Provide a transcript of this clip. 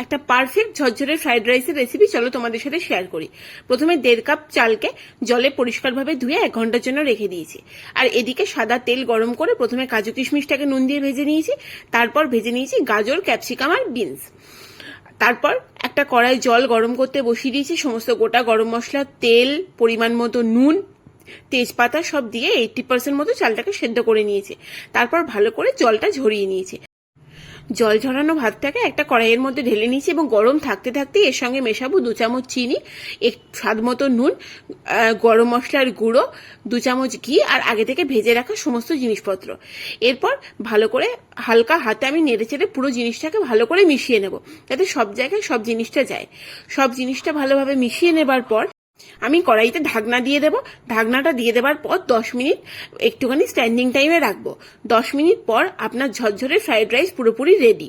একটা পারফেক্ট ঝরঝরে ফ্রাইড রাইসের রেসিপি চলো তোমাদের সাথে শেয়ার করি। প্রথমে 1.5 কাপ চালকে জলে পরিষ্কারভাবে ধুয়ে 1 ঘন্টার জন্য রেখে দিয়েছি। আর এদিকে সাদা তেল গরম করে প্রথমে কাজু কিশমিশটাকে নুন দিয়ে ভেজে নিয়েছি। তারপর ভেজে নিয়েছি গাজর, ক্যাপসিকাম আর বিনস। তারপর একটা কড়াই জল গরম করতে বসিয়ে দিয়েছি। সমস্ত গোটা গরম মশলা, তেল, পরিমাণ মতো নুন, তেজপাতা সব দিয়ে 80% মতো চালটাকে সেদ্ধ করে নিয়েছি। তারপর ভালো করে জলটা ঝরিয়ে নিয়েছি। জল ঝরানো ভাতটাকে একটা কড়াইয়ের মধ্যে ঢেলে নিয়েছি এবং গরম থাকতে থাকতে এর সঙ্গে মেশাবো 2 চামচ চিনি, স্বাদ মতো নুন, গরম মশলার গুঁড়ো, 2 চামচ ঘি আর আগে থেকে ভেজে রাখা সমস্ত জিনিসপত্র। এরপর ভালো করে হালকা হাতে আমি নেড়েচেড়ে পুরো জিনিসটাকে ভালো করে মিশিয়ে নেব, যাতে সব জায়গায় সব জিনিসটা যায়। সব জিনিসটা ভালোভাবে মিশিয়ে নেবার পর আমি কড়াইতে ঢাকনা দিয়ে দেবো। ঢাকনাটা দিয়ে দেবার পর 10 মিনিট একটুখানি স্ট্যান্ডিং টাইমে রাখবো। 10 মিনিট পর আপনার ঝরঝরে ফ্রাইড রাইস পুরোপুরি রেডি।